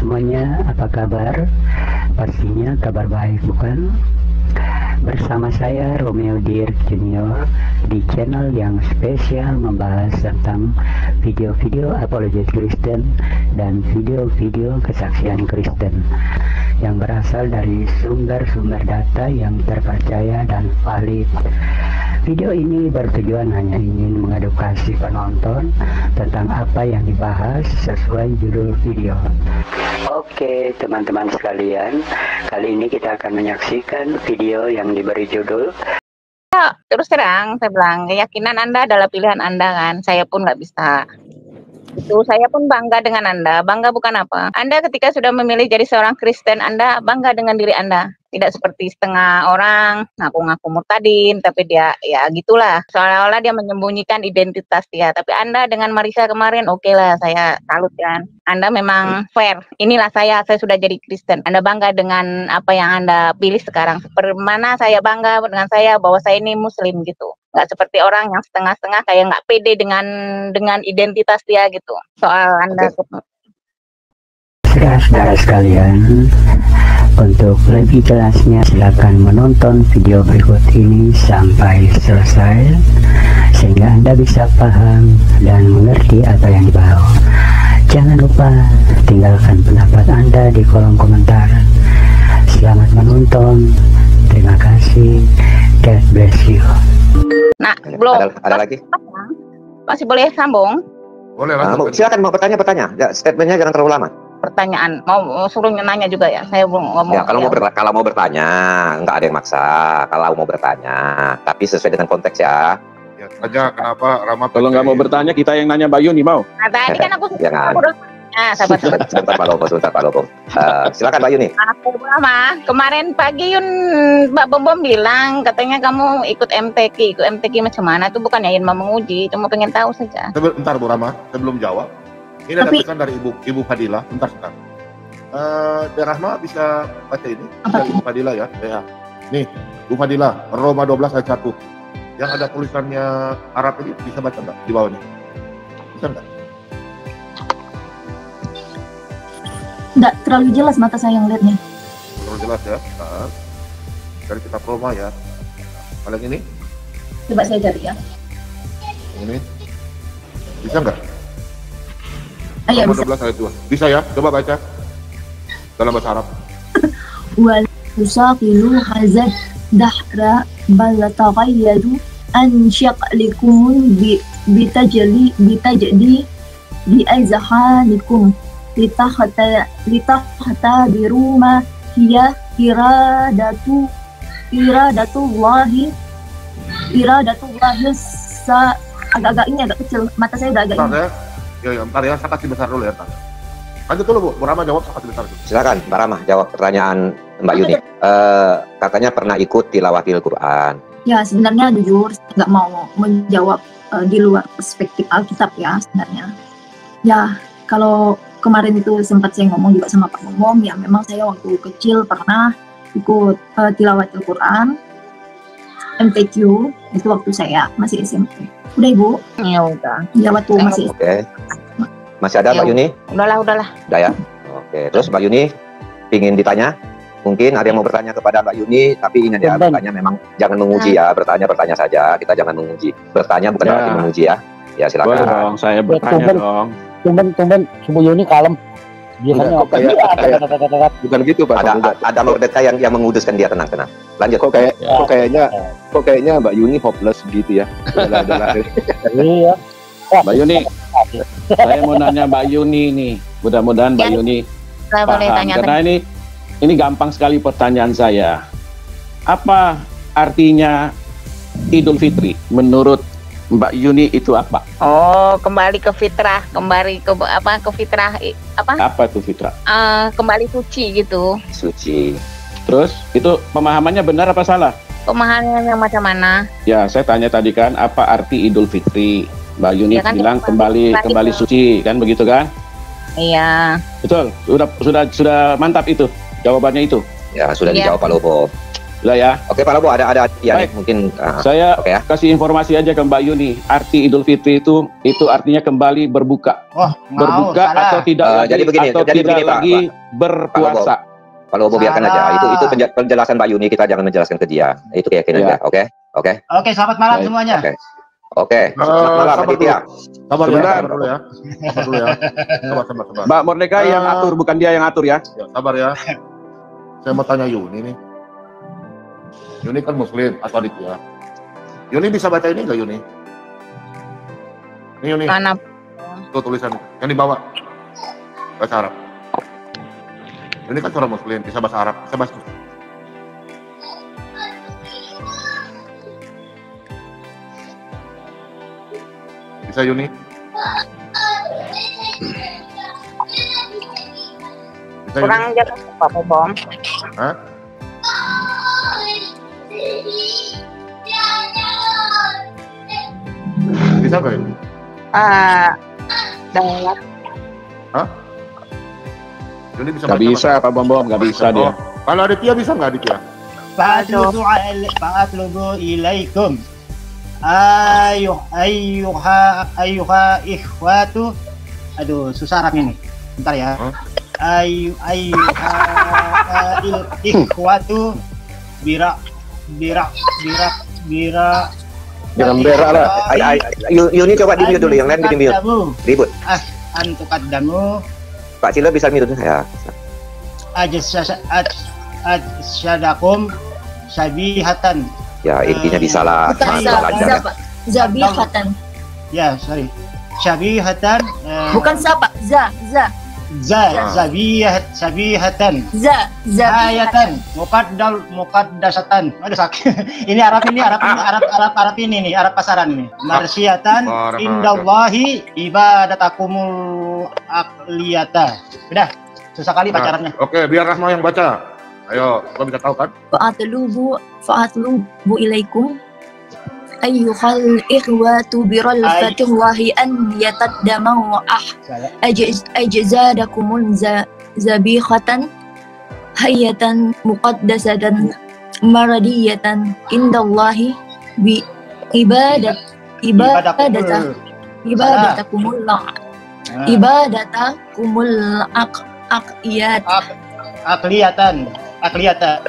semuanya, apa kabar? Pastinya kabar baik, bukan? Bersama saya Romeo Dirk Junior di channel yang spesial membahas tentang video-video apologet Kristen dan video-video kesaksian Kristen yang berasal dari sumber-sumber data yang terpercaya dan valid. Video ini bertujuan hanya ingin mengedukasi penonton tentang apa yang dibahas sesuai judul video. Oke teman-teman sekalian, kali ini kita akan menyaksikan video yang diberi judul terus terang, saya bilang keyakinan Anda adalah pilihan Anda kan, saya pun nggak bisa. Itu saya pun bangga dengan Anda. Bangga bukan apa? Anda ketika sudah memilih jadi seorang Kristen, Anda bangga dengan diri Anda. Tidak seperti setengah orang ngaku-ngaku murtadin, tapi dia ya gitulah. Seolah-olah dia menyembunyikan identitas dia. Tapi Anda dengan Marisa kemarin oke lah, saya salut kan. Anda memang fair. Inilah saya sudah jadi Kristen. Anda bangga dengan apa yang Anda pilih sekarang. Seperti mana saya bangga dengan saya bahwa saya ini Muslim gitu. Nggak seperti orang yang setengah-setengah kayak nggak pede dengan identitas dia gitu. Soal Anda. Saudara sekalian, untuk lebih jelasnya silakan menonton video berikut ini sampai selesai sehingga Anda bisa paham dan mengerti apa yang dibahas. Jangan lupa tinggalkan pendapat Anda di kolom komentar. Selamat menonton. Terima kasih. God bless you. Nah, belum. Ada lagi? Masih boleh sambung? Boleh lah. Silakan mau bertanya. Ya, statementnya jangan terlalu lama. Pertanyaan, mau suruh nanya juga ya? Saya belum ngomong. Ya, kalau mau bertanya, nggak ada yang maksa. Kalau mau bertanya, tapi sesuai dengan konteks ya. Ya, tanya kenapa Rama. Kalau nggak mau bertanya, kita yang nanya Mbak Yuni mau. Nah, tadi kan aku Jangan. sabar. Sebentar Pak Lopo. Silakan Mbak Yuni. Aku lama. Kemarin pagi Mbak Bom bilang katanya kamu ikut MTQ. Ikut MTQ macam mana? Itu bukan ya mau menguji, cuma pengen tahu saja. Bentar Bu Rama, saya belum jawab. Ini ada pesan dari Ibu Fadila. Bentar. Rahma bisa baca ini? Ibu Fadila ya. Nih, Bu Fadila, Roma 12 ayat 1. Yang ada tulisannya Arab ini bisa baca nggak di bawahnya? Bisa nggak? Nggak terlalu jelas mata saya yang lihatnya. Terlalu jelas ya. Dari kitab Roma ya. Kalau yang ini? Coba saya cari ya. Yang ini? Bisa nggak? Iya Roma bisa. 12 ayat 2. Bisa ya? Coba baca. Dalam bahasa Arab. Wal tusaqilu hazad dahra bal taghayyadu an syaqlikum bitajdi bi azhanikum litahta biruma hiya iradatullahi agak-agak ini agak kecil, mata saya udah agak ini. Bentar ya, saya kasih besar dulu ya. Lanjut dulu Bu Rama jawab, saya kasih besar dulu. Silakan Mbak Rama jawab pertanyaan Mbak Yuni. Katanya pernah ikut tilawatil Quran. Ya sebenarnya jujur nggak mau menjawab di luar perspektif Alkitab ya sebenarnya. Ya kalau kemarin itu sempat saya ngomong juga sama Pak Ngomong, ya memang saya waktu kecil pernah ikut tilawatil Quran MTQ itu waktu saya masih SMP. Udah Ibu? Ya udah. Ya waktu masih. Oke. Masih ada Mbak Yuni? Udahlah. Udah ya. Oke. Terus Mbak Yuni pingin ditanya? Mungkin ada yang mau bertanya kepada Mbak Yuni, tapi ingat ya, bertanya memang jangan menguji ya. Bertanya saja. Kita jangan menguji. Bertanya bukan berarti menguji ya. Ya silakan. Boleh dong, saya bertanya dong. Tumben Subuh Yuni kalem. Biasanya bukan gitu Pak. Ada merdeka yang menguduskan dia, tenang. Lanjut. Kok kayaknya Mbak Yuni hopeless gitu ya. Iya. Mbak Yuni, saya mau nanya Mbak Yuni nih. Mudah-mudahan Mbak Yuni paham. Karena ini gampang sekali pertanyaan saya. Apa artinya Idul Fitri menurut Mbak Yuni itu apa? Oh, kembali ke fitrah, ke fitrah apa? Apa itu fitrah? Kembali suci gitu. Suci. Terus itu pemahamannya benar apa salah? Pemahamannya macam mana? Ya, saya tanya tadi kan apa arti Idul Fitri? Mbak Yuni Ya kan, bilang kembali suci kan, begitu kan? Iya. Betul. Sudah mantap itu jawabannya itu. Ya sudah dijawab Pak Lopo. Lah ya. Oke, Pak Lobo, ada ya nih, mungkin saya ya. kasih informasi aja ke Mbak Yuni. Arti Idul Fitri itu artinya kembali berbuka. Berbuka salah. atau tidak lagi, jadi begini, atau jadi tidak begini, Pak, lagi berpuasa. Pak Lobo biarkan aja. Itu penjelasan Mbak Yuni, kita jangan menjelaskan ke dia. Itu keyakinan dia. Oke. Oke, selamat malam semuanya. Oke. Selamat malam, Aditya. Sabar dulu ya. Sabar. Mbak Mordeka yang atur, bukan dia yang atur ya. Sabar ya. Saya mau tanya Yuni nih. Yuni kan Muslim atau Aditya? Yuni bisa baca ini nggak, Yuni? Ini Yuni. Mana? Tuh tulisan yang dibawa. Bahasa Arab. Yuni kan seorang Muslim, bisa bahasa Arab, bisa bahasa. Bisa Yuni? Bisa, Kurang Yuni? jelas Pak Bom. Hah? Bisa nggak ini? Dalam. Hah? Yuni bisa Nggak baca, bisa, Pak Bom, nggak bisa dia. Kalau Aditya bisa nggak, Aditya? Fa'atlubu ilaikum ayyuha ikhwatu. Aduh, susah Arab ini. Bentar ya. Ayyuha ikhwatu bira. Jangan berak lah. Yuni coba di mute dulu, yang lain di mute. Ribut. Antukaddamu Pak Cilo bisa mute ya. asyadakum syabihatan. Ya, intinya bisa lah. Bukan zabihatan. Ya, sorry. Syabihatan. Bukan siapa? Zabihatan. Zabihatan. Muqaddasatan. Aduh sakit. Ini Arab ini nih, Arab pasaran ini. Marsyatan indallahi ibadatakumul aqliyata. Udah, susah kali baca Arabnya. Oke, biar Rahma yang baca. Ayo, kau bisa tahu kan? Fa'atlubu ilaikum ayyuhal ikhwatu biral fatillahi an yataddamu ajzadakumul zabihatan hayatan muqaddasatan maradiyatan indallahi bi ibadatakumul Akliyata.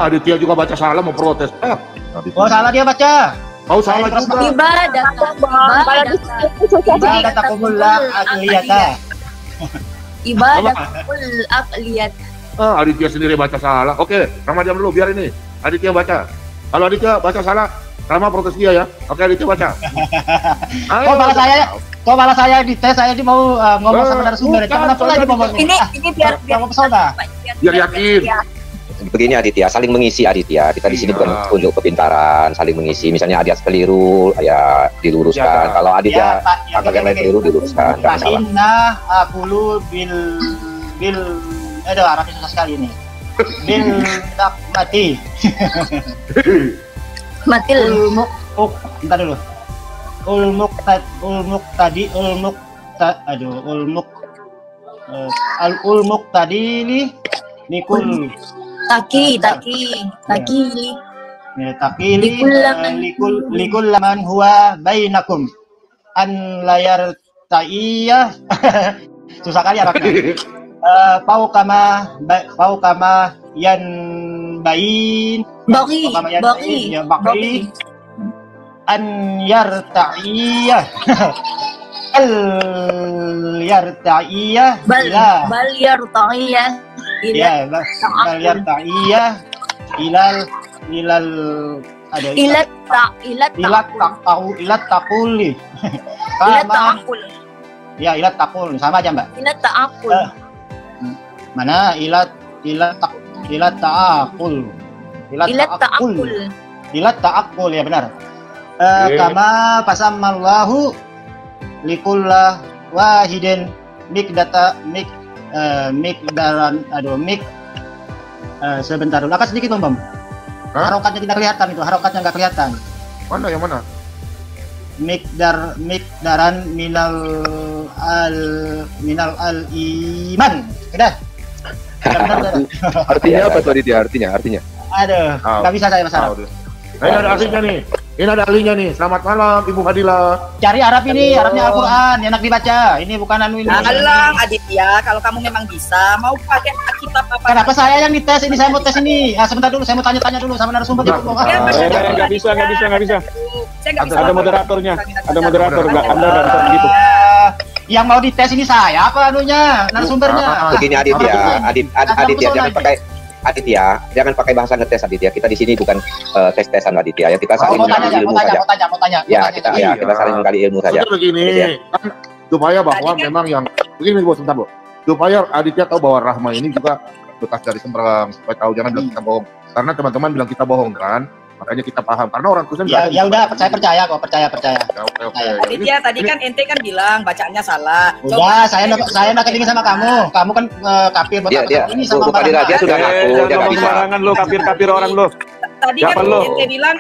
Aditya juga baca salah, mau protes. Oh, salah dia baca. Mau salah juga. Ibadatakumul akliyata. Ibadatul aqliyat. Aditya sendiri baca salah. Oke, Rama diam dulu, biar ini Aditya baca. Kalau Aditya baca salah, Rama protes dia ya. Oke, Aditya baca. Kok malah saya dites, saya mau ngomong sama narasumber. Jangan apa lagi ngomong. Ini biar pesona. Biar yakin. Begini Aditya, saling mengisi Aditya. Kita di sini bukan unjuk kepintaran, saling mengisi. Misalnya Aditya keliru, ya diluruskan. Kalau Aditya agak yang lain keliru, diluruskan. Jangan salah. Inna aqulu bil Arabnya susah sekali ini. Bil mati. Matil. Bentar dulu. Ulmuk tadi nih nikul taki likul laman huwa bainakum an layar ta'iyah. Susah kali Arabnya. Pau kama yan bain baqi an yarta'iyah bal yarta'iyah ilat taqul sama aja Mbak. Ilat ta'akul. Mana ilat ta'akul. Ilat ta'akul ya benar. Kama fasammallahu likulla wahidin sebentar dulu, agak sedikit Bang. Harokatnya tidak kelihatan itu, harokatnya nggak kelihatan. Mana yang mana? Mikdaran minal iman. Udah. Artinya apa tuh Aditya? Artinya? Aduh, nggak bisa saya Mas Arab. Nah, ini ada ahlinya nih. Ini ada ahlinya nih. Selamat malam Ibu Fadila. Cari Arab ini, Arabnya Al-Quran, enak dibaca. Ini bukan anu ini. Alang Aditya, kalau kamu memang bisa, mau pakai kitab apa? Kenapa saya yang dites ini? Saya mau tes ini. Sebentar dulu, saya mau tanya-tanya dulu sama narasumber. Nggak bisa. Ada moderatornya. Ada moderator. Anda nggak bisa begitu. Yang mau dites ini saya apa anunya? Narasumbernya. Begini Aditya, jangan pakai Aditya, jangan pakai bahasa ngetes Aditya. Kita di sini bukan tes-tesan Aditya ya. Kita saling menggali ilmu saja. Mau tanya. Ya, kita saling menggali ilmu saja. Begini, kan supaya bahwa memang yang begini Bu, sebentar Bu. Supaya Aditya tahu bahwa Rahma ini juga bekas dari Sembrang, supaya tahu jangan bilang kita bohong. Karena teman-teman bilang kita bohong kan, makanya kita paham. Karena orang Kristen ya udah, saya percaya kok, percaya. Oke. Aditya tadi kan ente kan bilang bacaannya salah. Udah, saya nak ketinggi sama kamu. Kamu kan kafir buat ini sama dia sudah ngaku, dia nggak bisa. Jangan lo kafir orang lo. Tadi kan ente bilang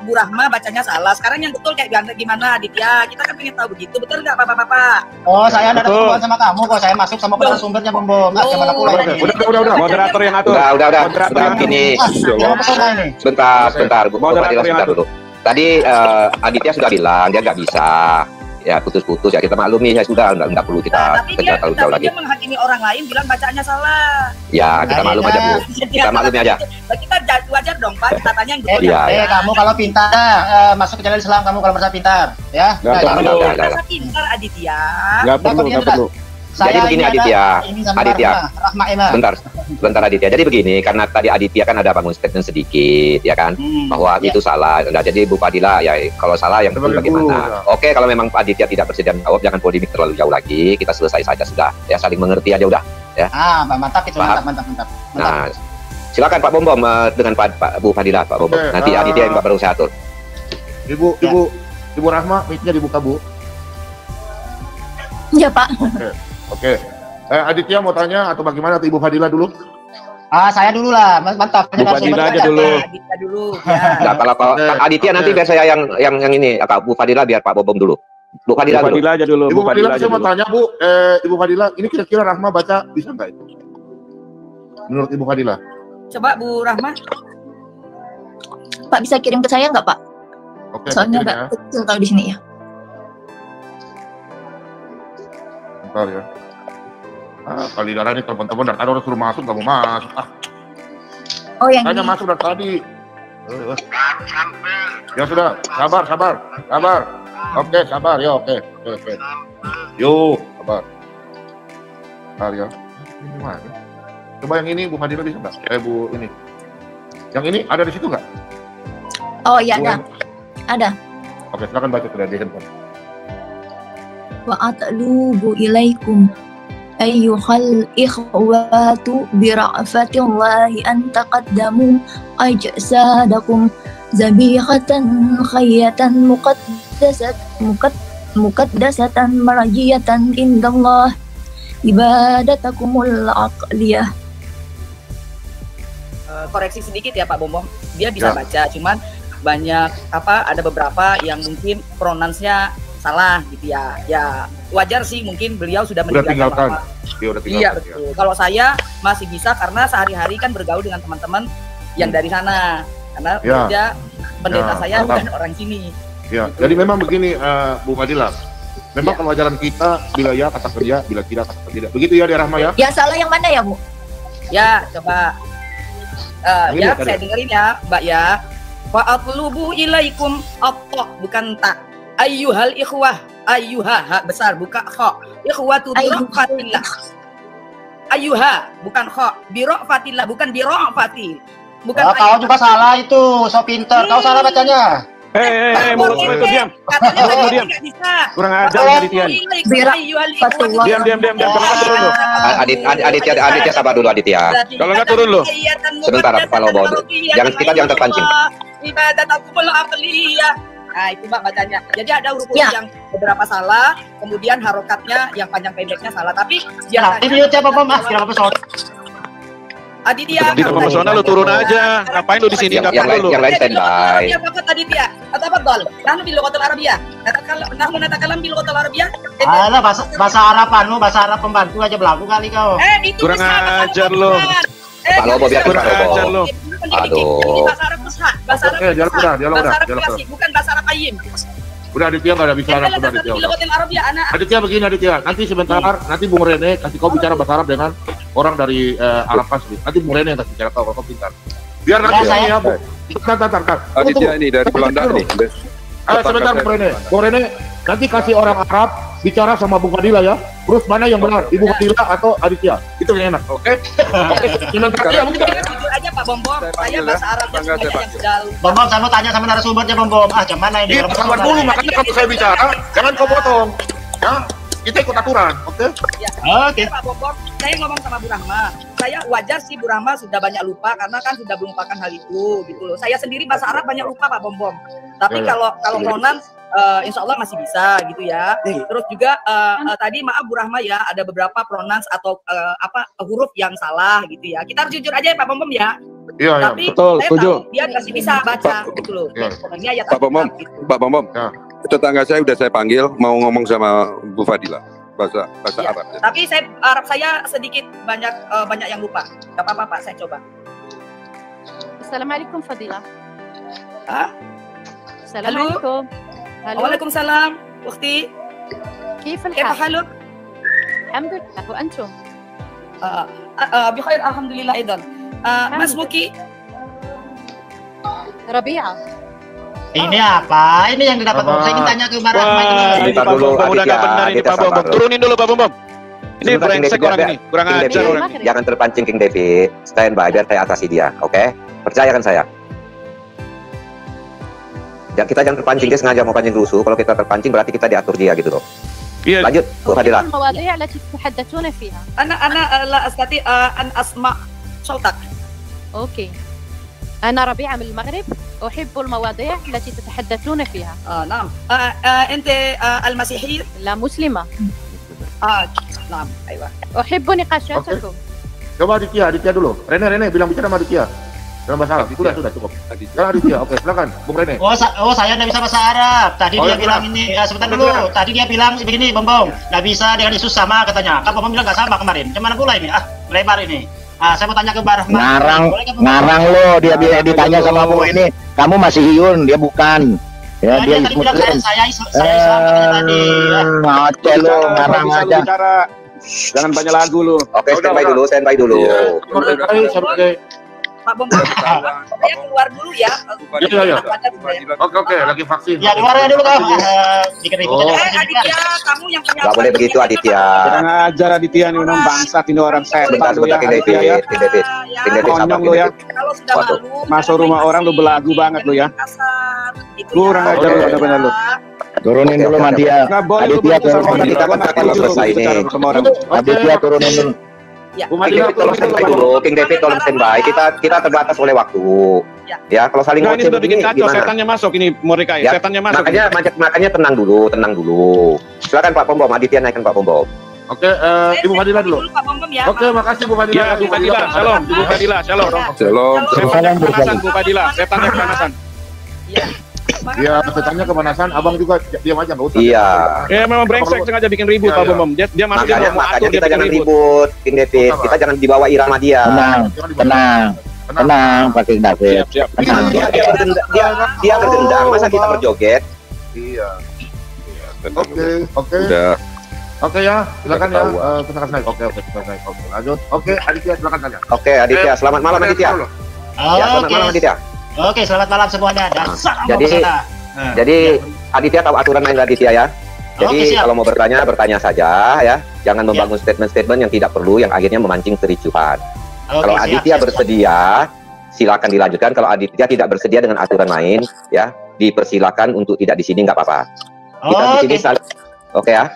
Bu Rahma bacanya salah. Sekarang yang betul kayak gimana Aditya? Kita kan pengen tahu begitu. Betul nggak Bapak-bapak? Oh, saya ada hubungan sama kamu kok. Saya masuk sama sumbernya Bom. Gimana pula ini? Udah. Moderator yang atur. Udah. Begini. Sebentar. Bu Fadila sebentar dulu. Tadi Aditya sudah bilang dia nggak bisa. Ya putus-putus ya, kita maklumi ya sudah, nggak perlu kita kejar terlalu jauh lagi. Dia menghakimi orang lain bilang bacaannya salah. Ya kita maklum aja Bu, kita maklumi aja. Kita wajar dong Pak, katanya yang betul. Iya. Kamu kalau pintar masuk ke jalan Islam, kamu kalau merasa pintar, ya. Merasa pintar Aditya. Nggak perlu. Jadi begini Aditya, sebentar Aditya. Jadi begini, karena tadi Aditya kan ada bangun statement sedikit, ya kan, bahwa itu salah. Nah, jadi Bu Fadila ya kalau salah yang betul bagaimana? Oke, kalau memang Aditya tidak bersedia menjawab, jangan polemik terlalu jauh lagi. Kita selesai saja sudah, ya saling mengerti aja udah. Ya. Mantap itu, mantap. Nah, silakan Pak Bom dengan Pak Bu Fadila, Pak Bom. Nanti Aditya yang baru saya atur. Ibu Rahma, mic-nya dibuka Bu. Ya Pak. Oke. Aditya mau tanya atau bagaimana atau Ibu Fadila dulu? Saya dulu lah, mantap. Bu Fadila aja dulu. Nah, kalau Aditya nanti biar saya yang ini, Bu Fadila biar Pak Bom dulu. Bu Fadila aja dulu. Ibu Fadila saya mau tanya Bu, Ibu Fadila, ini kira-kira Rahma baca bisa nggak itu? Menurut Ibu Fadila? Coba Bu Rahma. Pak bisa kirim ke saya nggak Pak? Oke. Soalnya Mbak kecil tahu di sini ya. Bentar ya. Kali darah ini teman-teman dari tadi orang suruh masuk nggak mau masuk. Oh yang tanya ini. Masuk dari tadi. Ya sudah, sabar. Oke, sabar ya, oke. Yuk, sabar. Bentar ya. Ini mana? Coba yang ini Bu Fadila bisa nggak? Bu ini. Yang ini ada di situ nggak? Oh iya ada. Oke, silakan baca sudah di handphone. Wa atlubu ilaikum ayyuhal ikhwatu bira'fatillahi an taqaddamu ajsadakum zabihatan khayyatan muqaddasatan marjiyatan indallah ibadatakumul aqliyah. Koreksi sedikit ya Pak Bom. Dia bisa baca, cuman banyak ada beberapa yang mungkin pronunciasinya salah gitu ya. Ya wajar sih, mungkin beliau sudah meninggalkan. Iya betul. Kalau saya masih bisa karena sehari-hari kan bergaul dengan teman-teman yang dari sana. Karena kerja pendeta saya bukan orang sini. Ya, gitu. Jadi memang begini Bu Fadila. Memang kalau ajaran kita bila ya kata kerja, bila tidak kata tidak. Begitu ya di Rahma ya? Yang salah yang mana ya Bu? Ya coba. Saya dengerin ya Mbak ya. Fa'atlubu ilaikum atta, bukan tak. Ayyuhal ikhwah, ayyuha besar buka kha. Ikhwatu bira'fatillah. Ayyuha bukan kha, bira'fatillah bukan bira'fatil. Bukan kau juga salah itu, so pinter. Kau salah bacanya. Mulut itu diam. Diam. Kurang ajar Aditya. Diam. Aditya sabar dulu Aditya. Kalau nggak turun lo. Sebentar kalau mau. Jangan terpancing. Ibadatakumul aqliyah. Nah itu Mbak bacanya. Jadi ada huruf yang beberapa salah, kemudian harokatnya yang panjang pendeknya salah. Tapi ini siapa Bom? Kenapa soal? Aditya. Di tempat pesona lu turun aja. Ngapain lu di sini? Yang lain standby. Ya Bapak Aditya. Tafadhal. Nahnu bil lughatil arabiyyah. Nahnu natakalam bil lughatil arabiyyah. Alah bahasa Arab bahasa Arab pembantu aja belagu kali kau. Itu kurang ajar lo. Pak Lobo, biar Pak Lobo. Aduh. Bahasa Arab Fusha, bahasa Arab Oke, dialog udah, dialog bahasa udah, Arab dialog udah. klasik, bukan bahasa Arab Qayyim. Udah Aditya nggak ada bicara, udah Aditya udah. Aditya begini Aditya, nanti sebentar, nanti Bung Rene kasih kau bicara bahasa Arab dengan orang dari Arab Pasifik. Nanti Bung Rene yang kasih bicara kau, kalau kau pintar. Biar nanti saya, Bu. Bentar. Aditya ini dari Belanda nih. Sebentar Bung Rene. Bung Rene, nanti kasih orang Arab bicara sama Bung Fadila ya. Terus mana yang benar, Ibu Fadila atau Aditya? Itu yang enak, oke? Oke, sebentar ya, mungkin Jujur aja Pak Bom, saya bahasa Arabnya semuanya yang sudah lupa. Bom, saya mau tanya sama narasumbernya Bom. Ah, jam mana ini? Iya, sabar dulu, makanya kalau saya bicara, jangan kau potong. Ya, kita ikut aturan, oke? Ya. Oke. Pak Bom, saya ngomong sama Bu Rahma. Saya wajar sih Bu Rahma sudah banyak lupa karena kan sudah melupakan hal itu gitu loh. Saya sendiri bahasa Arab banyak lupa Pak Bom. Tapi kalau pronan insya Allah masih bisa gitu ya. Terus juga tadi maaf Bu Rahma ya, ada beberapa pronouns atau huruf yang salah gitu ya. Kita harus jujur aja ya Pak Bom ya. Iya, Tapi betul, saya setuju. tahu dia masih bisa baca gitu loh. Ini ayat Pak Bom, Pak Bom. Tetangga saya udah saya panggil mau ngomong sama Bu Fadila bahasa Iya. Arab. Tapi Arab saya sedikit banyak yang lupa. Gak apa-apa Pak, saya coba. Assalamualaikum Fadilah. Hah? Assalamualaikum. Waalaikumsalam. Ukhti. كيف كيف الحال؟ حالك؟ الحمد لله وأنتم؟ بخير الحمد لله أيضا. ما اسمك؟ ربيعة. Ini apa? Ini yang didapat Bom. Saya ingin tanya ke Mbak Rahma itu. Ini Pak Bom, udah nggak benar ini Pak Bom. Turunin dulu Pak Bom. Ini brengsek orang ini, kurang King ajar David, orang ini. jangan terpancing King David. Stand by biar saya atasi dia, oke? Percayakan saya. Ya, kita jangan terpancing, dia sengaja mau pancing rusuh. Kalau kita terpancing berarti kita diatur dia gitu loh. Iya. Lanjut, Bu Fadila. المواضيع التي تتحدثون فيها. أنا لا أستطيع أن أسمع صوتك. أوكي. أنا ربيعة من المغرب، أحب المواضيع التي تتحدثون فيها. نعم. أنت المسيحي؟ لا مسلمة. نعم أيوة. أحب نقاشاتكم. Coba Aditya dulu. Rene bilang bicara sama Aditya. Dalam bahasa Arab, itu sudah cukup. Sekarang Aditya, oke, silakan, Bung Rene. Oh, saya nggak bisa bahasa Arab. Tadi dia bilang ini, sebentar dulu. Tadi dia bilang begini, Bom, nggak bisa dengan Yesus sama katanya. Kan Bom bilang nggak sama kemarin. Gimana pula ini? Lebar ini. Saya mau tanya ke Mbak Rahma. Ngarang lo, dia ditanya sama Bu ini, kamu masih Hiyun, dia bukan. Ya, dia tadi bilang Muslim. saya Islam katanya tadi. Ngoceh lo, ngarang aja. Jangan banyak lagu lu. Oke, standby dulu. Pak Bom, saya keluar dulu ya. Iya. Oke, lagi vaksin. Ya, keluar dulu Kang. Dikit-dikit. Aditya, kamu yang punya. Nggak boleh begitu Aditya. Kurang ajar Aditya ini memang bangsat ini orang setan lu ya. King David, Konyong lu ya. Kalau sudah malu, Masuk rumah orang lu belagu banget lu ya. Kurang ajar lu, ada benar lu. Turunin dulu Aditya. Aditya turunin. Kalau selesai ini. Aditya turunin dulu. Ya. King David tolong standby dulu. King David tolong standby. Kita terbatas oleh waktu. Ya, kalau saling Nah, ini ngoceh sudah bikin begini kacau, gimana? setannya masuk ini Mordecai, Ya, setannya masuk. makanya tenang dulu. Silakan Pak Bom, Aditya naikkan Pak Bom. Oke, Ibu Fadila dulu. Pak Bom ya. Oke, makasih Bu Fadila. Ya, Bu Fadila, shalom. Bu Fadila, shalom. Shalom. Setannya kepanasan, Bu Fadila. Setannya kepanasan. Iya, setannya kepanasan. Abang juga diam aja, nggak usah. Iya. Ya, memang brengsek sengaja bikin ribut Pak Bom. Dia masuk dia mau Makanya atur, dia kita bikin jangan ribut. ribut, King David. Kita jangan dibawa irama dia. Tenang, Pak King David. Siap. Dia berdendang, masa kita berjoget? Iya. Oke. Udah. Oke ya, silakan ya. Kita kasih naik. Oke, kita naik. Oke, lanjut. Oke, Aditya silakan tanya. Oke, Aditya, selamat malam Aditya. Ya, selamat malam Aditya. Oke, selamat malam semuanya. Dan salam Jadi Aditya tahu aturan main Aditya ya. Jadi Oke, siap. kalau mau bertanya saja ya. Jangan membangun statement-statement yang tidak perlu yang akhirnya memancing kericuhan. Kalau Aditya bersedia, silakan dilanjutkan. Kalau Aditya tidak bersedia dengan aturan main, ya dipersilakan untuk tidak di sini nggak apa-apa. Kita di sini oke ya.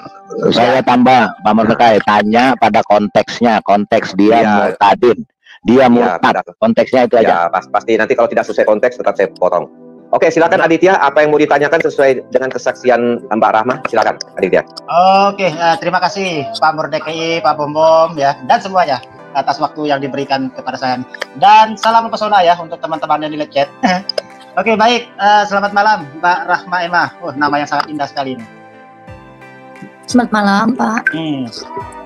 Saya tambah, Pak Mordecai, tanya pada konteksnya, konteks dia murtadin. Dia murtad, konteksnya itu aja. Ya, pasti nanti kalau tidak sesuai konteks tetap saya potong. Oke, silakan Aditya, apa yang mau ditanyakan sesuai dengan kesaksian Mbak Rahma? Silakan Aditya. Oke, terima kasih Pak Mordecai, Pak Bom ya, dan semuanya atas waktu yang diberikan kepada saya. Dan salam pesona ya untuk teman-teman yang di live chat. Oke, baik. Selamat malam Mbak Rahma Emma. Nama yang sangat indah sekali ini. Selamat malam, Pak.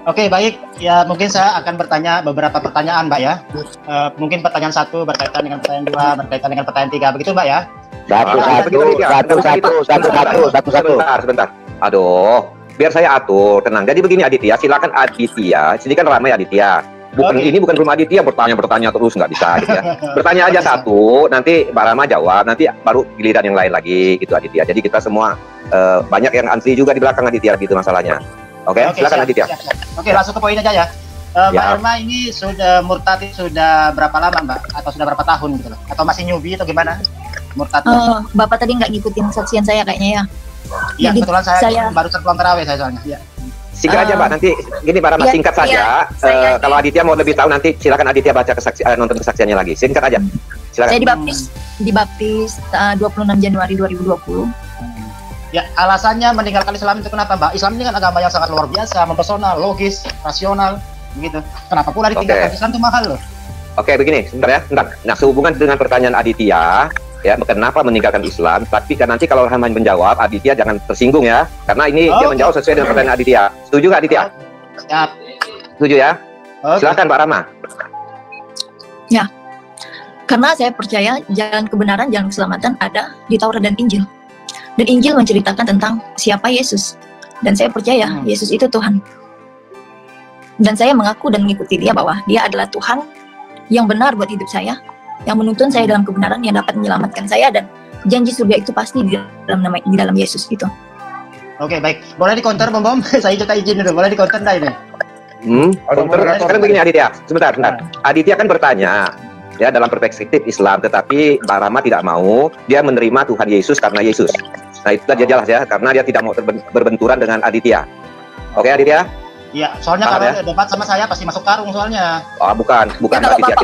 Oke, baik. Ya, mungkin saya akan bertanya beberapa pertanyaan, Mbak ya. Mungkin pertanyaan 1 berkaitan dengan pertanyaan 2, berkaitan dengan pertanyaan 3. Begitu, Mbak ya? Satu. Sebentar. Aduh, biar saya atur, tenang. Jadi begini Aditya, silakan Aditya. Sini kan ramai Aditya. Ini bukan rumah Aditya bertanya terus, nggak bisa Aditya. Bertanya aja satu, nanti Mbak Rama jawab, nanti baru giliran yang lain lagi gitu Aditya. Jadi kita semua banyak yang antri juga di belakang Aditya gitu masalahnya. Oke, silakan Aditya. Oke, langsung ke poin aja ya. Mbak Irma ini sudah murtad sudah berapa lama, Mbak? Atau sudah berapa tahun gitu loh? Atau masih newbie atau gimana? Murtad. Bapak tadi nggak ngikutin saksian saya kayaknya ya. Iya, kebetulan saya baru pulang tarawih saya soalnya. Ya. Singkat aja Mbak, nanti gini Mbak Rama, singkat saja. Kalau Aditya mau lebih tahu nanti silakan Aditya baca nonton kesaksiannya lagi. Singkat aja. Silakan. Saya dibaptis 26 Januari 2020. Ya, alasannya meninggalkan Islam itu kenapa, Mbak? Islam ini kan agama yang sangat luar biasa, mempesona, logis, rasional, begitu. Kenapa pula ditinggalkan? Islam itu mahal loh. Oke, begini, sebentar ya, sebentar. Nah, sehubungan dengan pertanyaan Aditya, ya, kenapa meninggalkan Islam? Tapi kan nanti kalau Rahman menjawab, Aditya jangan tersinggung ya, karena ini dia menjawab sesuai dengan pertanyaan Aditya. Setuju nggak Aditya? Siap. Setuju ya? Silakan Mbak Rama. Ya, karena saya percaya jalan kebenaran, jalan keselamatan ada di Taurat dan Injil. Dan Injil menceritakan tentang siapa Yesus. Dan saya percaya Yesus itu Tuhan. Dan saya mengaku dan mengikuti dia bahwa dia adalah Tuhan yang benar buat hidup saya, yang menuntun saya dalam kebenaran, yang dapat menyelamatkan saya, dan janji surga itu pasti di dalam Yesus itu. Oke, baik. Boleh dikonter, Bom? Saya juga izin dulu. Boleh dikonter nggak ini? Sekarang begini Aditya, sebentar. Aditya kan bertanya, ya dalam perspektif Islam, tetapi Mbak Rama tidak mau, dia menerima Tuhan Yesus karena Yesus. Nah itu dia jelas ya, karena dia tidak mau berbenturan dengan Aditya. Oke Aditya? Iya, soalnya kalau debat sama saya pasti masuk karung soalnya. Oh bukan Aditya.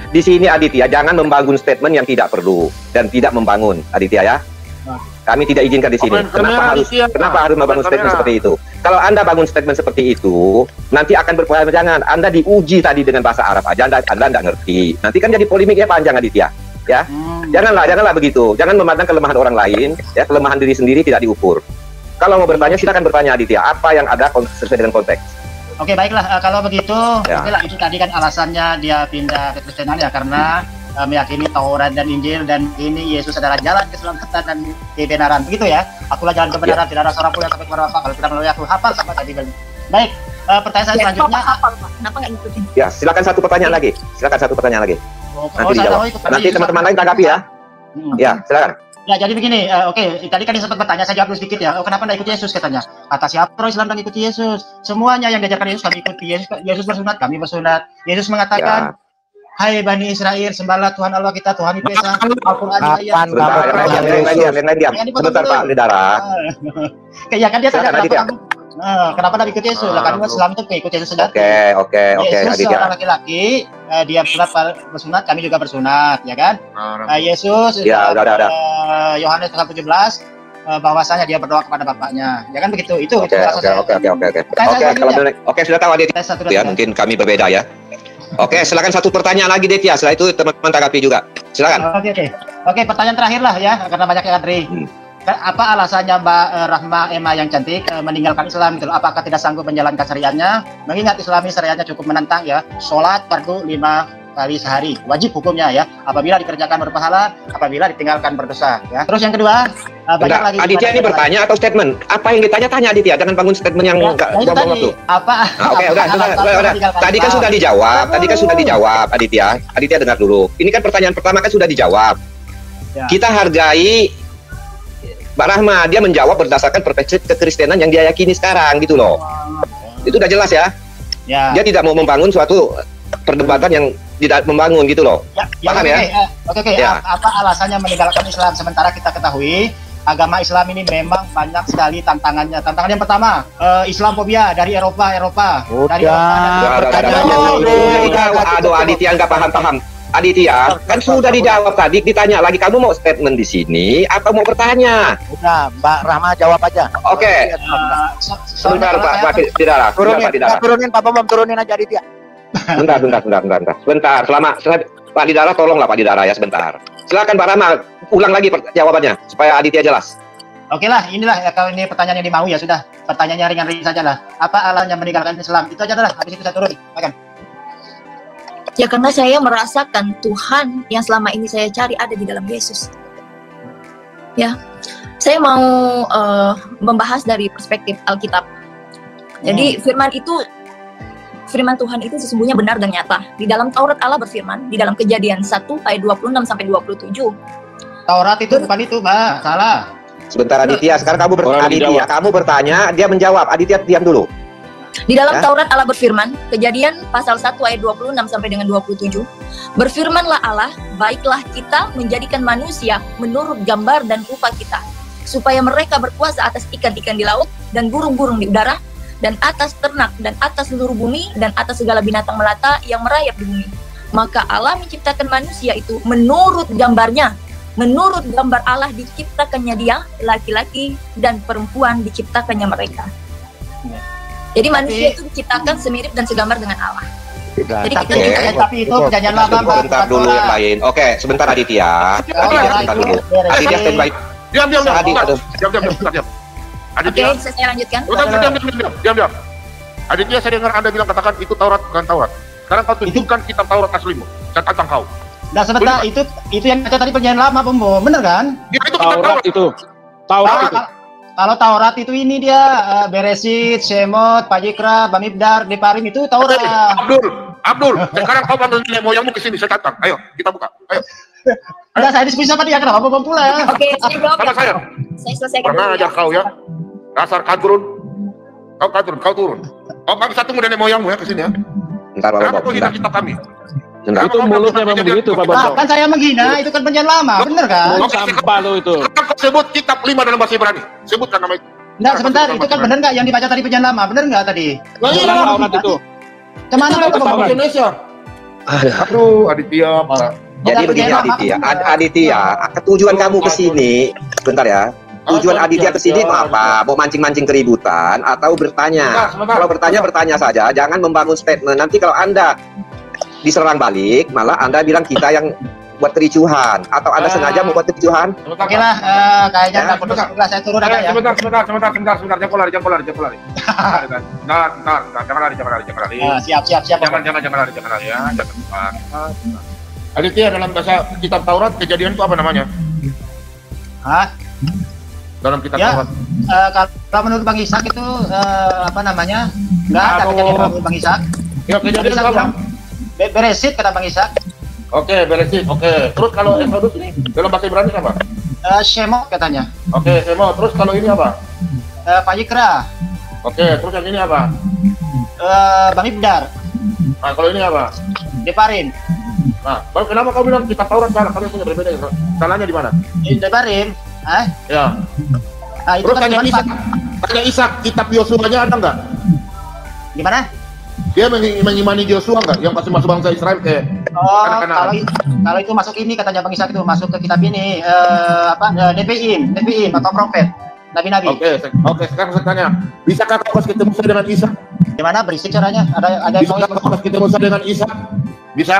Di sini Aditya jangan membangun statement yang tidak perlu dan tidak membangun Aditya ya. Kami tidak izinkan di sini. Kenapa harus membangun statement seperti itu? Kalau Anda bangun statement seperti itu, nanti akan berpanjangan. Anda diuji tadi dengan bahasa Arab aja, Anda nggak ngerti. Nanti kan jadi polemiknya panjang Aditya. Ya, janganlah begitu. Jangan memandang kelemahan orang lain. Ya, kelemahan diri sendiri tidak diukur. Kalau mau bertanya, silakan bertanya Aditya. Apa yang ada sesuai dengan konteks. Oke, baiklah. Kalau begitu, itulah itu tadi kan alasannya dia pindah ke Kristenan ya karena meyakini Taurat dan Injil, dan ini Yesus adalah jalan keselamatan dan kebenaran. Begitu ya. Akulah jalan kebenaran, tidak ada seorang pun yang sampai kepada Bapa kalau tidak melalui aku. Hafal sama tadi. Baik, pertanyaan saya selanjutnya. Kenapa nggak ngikutin? Ya, silakan satu pertanyaan lagi. Nanti dijawab. Nanti teman-teman lain tanggapi ya. Ya, silakan. Ya, jadi begini, oke, tadi kan sempat bertanya, saya jawab dulu sedikit ya. Kenapa nggak ikut Yesus katanya? Kata siapa orang Islam dan ikuti Yesus? Semuanya yang diajarkan Yesus kami ikuti. Yesus bersunat, kami bersunat. Yesus mengatakan, hai Bani Israel, sembahlah Tuhan Allah kita, Tuhan itu Esa. Al-Quran ayat. Sebentar Pak Lidara. Ya kan dia sadar kenapa nggak ikut Yesus? Lah kan Islam itu ikut Yesus sejati. Oke. Yesus seorang laki-laki, dia bersunat, kami juga bersunat, ya kan? Yesus, Yohanes pasal 17, bahwasanya dia berdoa kepada Bapaknya, ya kan begitu? Itu. Oke, sudah tahu Aditya. Ya, mungkin kami berbeda ya. Oke, silakan satu pertanyaan lagi Aditya. Setelah itu teman-teman tanggapi juga. Silakan. Oke, pertanyaan terakhir lah ya, karena banyak yang antri. Apa alasannya Mbak Rahma Emma yang cantik meninggalkan Islam gitu? Apakah tidak sanggup menjalankan syariatnya? Mengingat Islami syariatnya cukup menentang ya. Sholat fardu 5 kali sehari, wajib hukumnya ya. Apabila dikerjakan berpahala, apabila ditinggalkan berdosa ya. Terus yang kedua, banyak lagi. Aditya ini bertanya atau statement? Apa yang ditanya-tanya Aditya? Jangan bangun statement yang enggak bohong waktu. Udah. Tadi kan sudah dijawab. Aditya dengar dulu. Ini kan pertanyaan pertama kan sudah dijawab. Kita hargai Mbak Rahma, dia menjawab berdasarkan perspektif kekristenan yang dia yakini sekarang gitu loh. Itu udah jelas ya. Dia tidak mau membangun suatu perdebatan yang tidak membangun gitu loh. Paham ya? Oke. Apa alasannya meninggalkan Islam? Sementara kita ketahui agama Islam ini memang banyak sekali tantangannya. Tantangan yang pertama, Islamfobia dari Eropa. Aduh, Aditya nggak paham. Aditya, kan sudah dijawab tadi, ditanya lagi, kamu mau statement di sini atau mau bertanya? Udah, Mbak Rahma jawab aja. Oke. Sebentar Pak Didara. Turunin Pak Bambam, turunin aja Aditya. Bentar. Selama Pak Didara, tolonglah Pak Didara ya sebentar. Silakan Pak Rahma, ulang lagi jawabannya supaya Aditya jelas. Oke lah, inilah ya, kalau ini pertanyaan yang dimau ya sudah. Pertanyaannya ringan-ringan saja lah. Apa alasannya meninggalkan Islam? Itu aja lah. Habis itu saya turun. Makan. Ya karena saya merasakan Tuhan yang selama ini saya cari ada di dalam Yesus. Ya, saya mau membahas dari perspektif Alkitab. Jadi firman Tuhan itu sesungguhnya benar dan nyata. Di dalam Taurat Allah berfirman, di dalam Kejadian 1 ayat 26 sampai 27. Taurat itu bukan itu, Mbak. Salah. Sebentar Aditya, sekarang kamu bertanya, dia menjawab. Aditya diam dulu. Di dalam Taurat Allah berfirman, Kejadian pasal 1 ayat 26 sampai dengan 27, berfirmanlah Allah, baiklah kita menjadikan manusia menurut gambar dan rupa kita, supaya mereka berkuasa atas ikan-ikan di laut dan burung-burung di udara, dan atas ternak, dan atas seluruh bumi, dan atas segala binatang melata yang merayap di bumi. Maka Allah menciptakan manusia itu menurut gambarnya. Menurut gambar Allah diciptakannya dia, laki-laki dan perempuan diciptakannya mereka. Jadi manusia itu diciptakan semirip dan segambar dengan Allah. Jadi tapi itu perjanjian lama, Mbak. Sebentar dulu yang lain. Oke, sebentar Aditya. Sebentar dulu. Aditya standby. Diam. Oke, saya lanjutkan. Diam. Aditya, saya dengar Anda bilang katakan itu Taurat bukan Taurat. Sekarang kau tunjukkan kitab Taurat aslimu. Saya tantang kau. Nah sebentar, itu yang kata tadi perjanjian lama, Bom. Bener kan? Ya, itu Taurat itu. Kalau Taurat itu ini dia Beresit, Shemot, Vayikra, Bamidbar, Devarim itu Taurat. Abdul, sekarang kau panggil nenek moyangmu ke sini, saya tantang. Ayo, kita buka. Ayo. Udah saya diskusi sama dia, kenapa Bom pula? Oke, saya jawab. Sama saya. Saya selesaikan dulu. Pernah ajar kau ya. Dasar kadrun. Kau turun. Kau bisa tunggu nenek moyangmu ya ke sini ya. Bentar, kenapa kau hina kitab kami? Itu mulutnya memang begitu, Pak Bambang. Kan saya menghina, itu kan perjanjian lama, bener kan? Sampah lo itu. Sekarang kau sebut kitab 5 dalam bahasa Ibrani. Sebutkan nama itu. Nah sebentar, itu kan bener nggak yang dibaca tadi perjanjian lama? Bener nggak tadi? Taurat itu. Kemana Pak Bambang? Indonesia. Aduh, Aditya marah. Jadi begini Aditya, tujuan kamu ke sini, bentar ya. Tujuan Aditya ke sini mau apa? Mau mancing-mancing keributan atau bertanya? Kalau bertanya saja, jangan membangun statement. Nanti kalau Anda diserang balik, malah Anda bilang kita yang buat kericuhan, atau Anda sengaja membuat kericuhan. Oke lah, kayaknya nggak perlu saya turun aja ya. Sebentar, jangan lari. Jangan lari. Siap. Jangan lari ya, jangan. Aditya, dalam bahasa kitab Taurat, Kejadian itu apa namanya? Hah? Dalam kitab ya, Taurat. Kalau menurut Bang Ishak itu apa namanya? Nggak ada Kejadian menurut Bang Ishak. Ya, Kejadian itu apa? Beresit kata Bang Ishak. Oke, Beresit. Oke. Terus kalau Exodus ini dalam bahasa Ibrani apa? Shemot katanya. Oke, Shemot. Terus kalau ini apa? Vayikra. Oke, terus yang ini apa? Bamidbar. Nah, kalau ini apa? Devarim. Nah, kenapa kau bilang kitab Taurat salah? Kalian punya berbeda. Salahnya di mana? Devarim. Ya. Nah, itu terus kan tanya Ishak, kitab Yosuanya ada nggak? Gimana? Dia mengimani Joshua nggak yang kasih masuk bangsa Israel ke kalau itu masuk ini katanya Bang Ishak itu masuk ke kitab ini Nevi'im atau profet nabi-nabi. Oke, sekarang saya tanya, bisakah kau ketemu saya dengan Ishak? Gimana berisik caranya? Ada bisakah kau ketemu saya dengan Ishak? Bisa?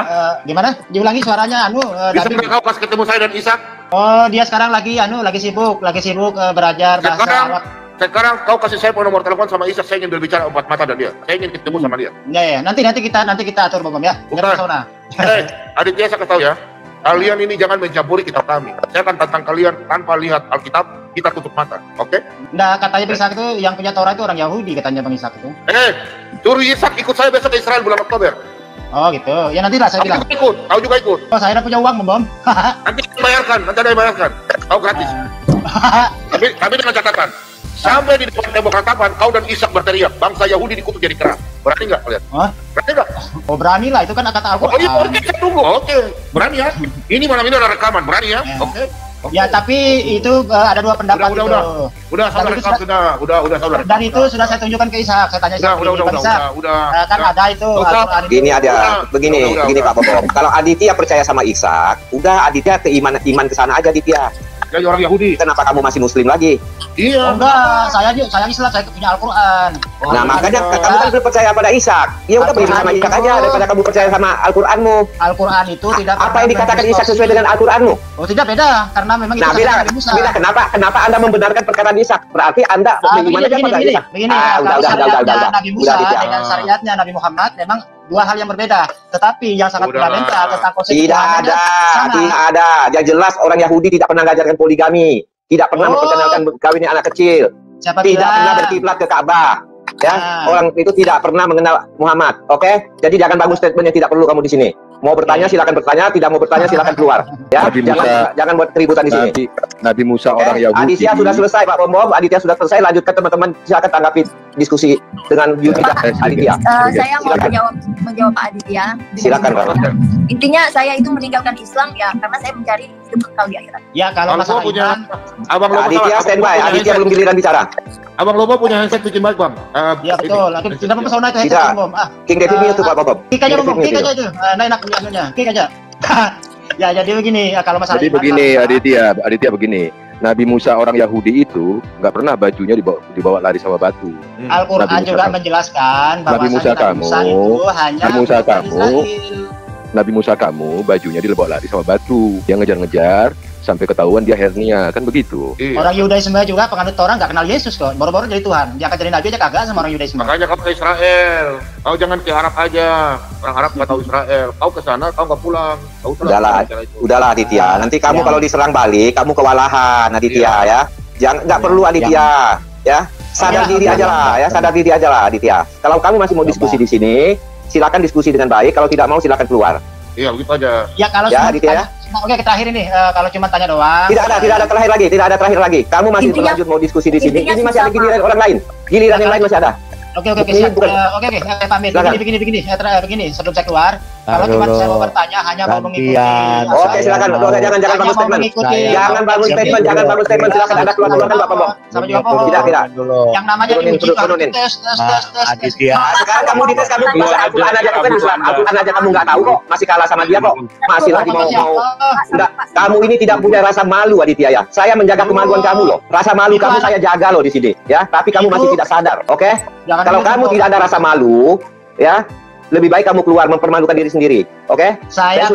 Gimana? Diulangi suaranya bisa kau ketemu saya dan Ishak? Oh, dia sekarang lagi sibuk belajar bahasa Arab. Sekarang kau kasih saya nomor telepon sama Ishak, saya ingin berbicara empat mata dan dia. Saya ingin ketemu sama dia. Ya, nanti kita atur Bang ya. Aditya, saya tahu ya. Kalian ini jangan mencampuri kitab kami. Saya akan tantang kalian tanpa lihat Alkitab, kita tutup mata. Oke? Nah, katanya Ishak itu yang punya Taurat itu orang Yahudi katanya Bang Ishak itu. Suruh Ishak ikut saya besok ke Israel bulan Oktober. Oh gitu. Ya nanti lah saya bilang. Kau juga ikut. Oh, saya udah punya uang, Bom. Nanti ada yang bayarkan. Kau gratis. Tapi dengan catatan. Sampai di depan tembok ratapan, kau dan Ishak berteriak, bangsa Yahudi dikutuk jadi kera. Berani nggak kalian? Berani nggak? Oh berani lah, itu kan kata Al-Quran. Oke, tunggu. Oke, berani ya. Ini malam ini ada rekaman, berani ya. Oke. Ya tapi itu ada dua pendapat. Udah saudara. Dan itu sudah saya tunjukkan ke Ishak. Saya tanya Ishak. Udah. Kan ada itu. Begini Pak Bobom. Kalau Aditya percaya sama Ishak, udah Aditya ke iman ke sana aja Aditya. Jadi orang Yahudi. Kenapa kamu masih Muslim lagi? Iya. Enggak, saya Islam, saya punya Al-Quran. Nah, makanya kamu kan percaya pada Ishak. Ya udah beriman sama Ishak aja daripada kamu percaya sama Al-Qur'anmu. Al-Qur'an itu tidak apa yang dikatakan Ishak sesuai dengan Al-Qur'anmu? Oh, tidak beda karena memang itu beda. Kenapa Anda membenarkan perkataan Ishak? Berarti Anda beriman aja pada Ishak. Begini, udah. Nabi Musa dengan syariatnya Nabi Muhammad memang dua hal yang berbeda. Tetapi yang sangat fundamental tentang konsep tidak ada. Yang jelas orang Yahudi tidak pernah mengajarkan poligami, tidak pernah memperkenalkan kawinnya anak kecil, tidak pernah berkiblat ke Ka'bah. Ya, orang itu tidak pernah mengenal Muhammad. Oke? Jadi jangan bangun statement yang tidak perlu kamu di sini. Mau bertanya silakan bertanya, tidak mau bertanya silakan keluar. Ya, jangan buat keributan di sini. Nabi Musa orang Yahudi. Aditya sudah selesai Pak Bom. Aditya sudah selesai. Lanjutkan teman-teman, silakan tanggapi diskusi dengan Aditya. Saya mau menjawab Pak Aditya. Silakan Pak. Intinya saya itu meninggalkan Islam ya karena saya mencari hidup kekal di akhirat. Ya kalau masalah punya Abang Lobo Aditya standby. Aditya belum giliran bicara. Abang Lobo punya handset bikin baik Bang. Ya betul. Tidak mempesona itu handset Bom. King David itu Pak Bom. Kick aja Bom, kick aja itu. Nah enak punya kick aja. Ya jadi begini kalau masalah. Jadi begini Aditya begini. Nabi Musa orang Yahudi itu nggak pernah bajunya dibawa lari sama batu. Al-Quran juga menjelaskan bahwa Nabi Musa kamu bajunya dibawa lari sama batu. Dia ngejar-ngejar sampai ketahuan dia hernia, kan begitu. Orang Yudaisme juga penganut Torah nggak kenal Yesus kok. Baru-baru jadi Tuhan. Dia akan jadi Nabi aja kagak sama orang Yudaisme. Makanya kamu ke Israel. Kau jangan ke Arab aja. Orang Arab nggak tahu Israel. Kau ke sana, kau nggak pulang. Udahlah Aditya. Nanti kamu kalau diserang balik, kamu kewalahan Aditya ya. Jangan nggak perlu Aditya ya. Sadar diri aja lah ya. Sadar diri aja lah Aditya. Kalau kamu masih mau diskusi di sini, silakan diskusi dengan baik. Kalau tidak mau silakan keluar. Iya begitu aja. Ya kalau Aditya ya. Oke, kita akhiri nih. Kalau cuma tanya doang. Tidak ada terakhir lagi. Kamu masih berlanjut mau diskusi di sini. Ini masih ada giliran orang lain. Giliran yang lain masih ada. Oke, pamit. Begini, sebelum saya keluar. Kalau cuma saya mau bertanya, hanya mau mengikuti. Oke, silakan. Jangan bangun statement. Jangan bangun statement. Silakan Anda keluar-keluarkan Bapak Bom. Sama juga Bom. Tidak. Yang namanya diuji tes. Sekarang kamu dites, kamu bisa Al-Quran aja kan Islam. Al-Quran aja kamu nggak tahu kok. Masih kalah sama dia kok. Masih lagi mau. Enggak, kamu ini tidak punya rasa malu Aditya ya. Saya menjaga kemaluan kamu loh. Rasa malu kamu saya jaga loh di sini ya. Tapi kamu masih tidak sadar, oke? Kalau kamu tidak ada rasa malu, ya lebih baik kamu keluar mempermalukan diri sendiri, oke? Saya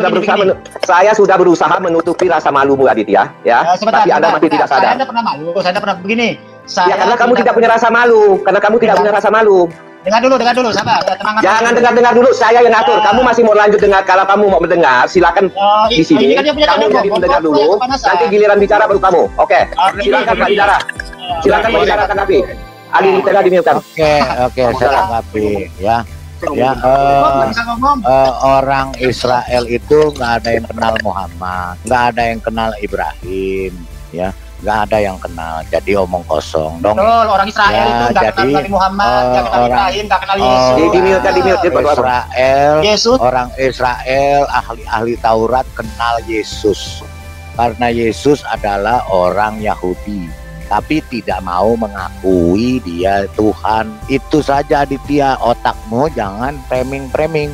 sudah berusaha menutupi rasa malumu Aditya, ya. Tapi Anda masih tidak sadar. Saya tidak pernah malu. Saya tidak pernah begini. Ya karena kamu tidak punya rasa malu. Dengar dulu, sabar. Jangan dengar dulu, saya yang ngatur. Kamu masih mau lanjut dengar, kalau kamu mau mendengar, silakan di sini. Kamu jadi mendengar dulu, nanti giliran bicara baru kamu. Oke, silakan Pak Idara. Silakan Pak Idara tanggapi. Ali Tera dimilkan. Oke, saya tanggapi ya. Orang Israel itu nggak ada yang kenal Muhammad, nggak ada yang kenal Ibrahim, ya. Nggak ada yang kenal, jadi omong kosong dong. Betul, orang Israel itu nggak kenal Nabi Muhammad, nggak kenal Ibrahim, nggak kenal Yesus. Orang Israel ahli Taurat kenal Yesus, karena Yesus adalah orang Yahudi, tapi tidak mau mengakui dia Tuhan. Itu saja Aditya, otakmu jangan framing.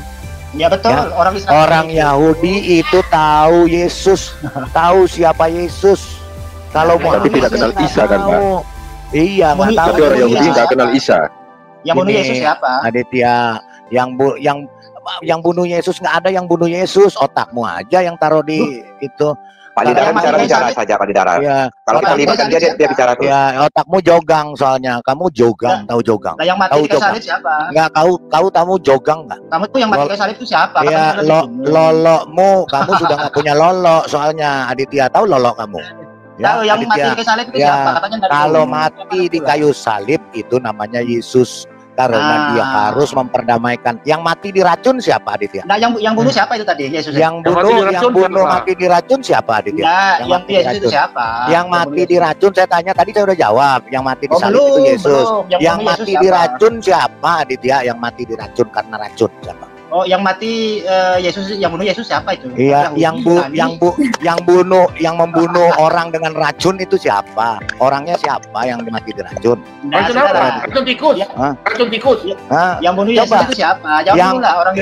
Ya betul, ya. Orang Yahudi itu tahu Yesus, tahu siapa Yesus. Kalau tapi tidak kenal Isa kan Pak? Iya, nggak tahu. Tapi orang Yahudi nggak kenal Isa. Yang bunuh Yesus siapa? Aditya, yang bunuh Yesus nggak ada yang bunuh Yesus. Otakmu aja yang taruh di itu. Pak Didara bicara saja Pak Didara. Ya, kalau kita libatkan dia bicara tuh. Ya, otakmu jogang soalnya. Kamu jogang, tahu jogang. Nah, yang mati ke salib siapa? Enggak, kamu jogang enggak? Kamu tuh yang mati ke salib itu siapa? Ya, lolokmu, kamu sudah nggak punya lolok soalnya Aditya. Tahu lolok kamu? Ya, yang mati ke salib itu siapa? Katanya kalau mati di kayu salib itu namanya Yesus. Karena dia harus memperdamaikan. Yang mati diracun siapa Aditya? Nah, yang bunuh siapa itu tadi? Yesus. Yang bunuh mati diracun siapa Aditya? Nah, yang Yesus itu siapa? Yang mati diracun saya tanya tadi, saya udah jawab. Yang mati di salib itu Yesus. Yang mati diracun siapa Aditya? Yang mati diracun karena racun siapa? Oh, yang mati Yesus, yang bunuh Yesus siapa itu? Iya, Yahudi, yang membunuh orang dengan racun itu siapa? Orangnya siapa yang mati diracun? Racun apa? Racun tikus. Racun tikus. Yang bunuh Yesus itu siapa? Jawab dulu lah orang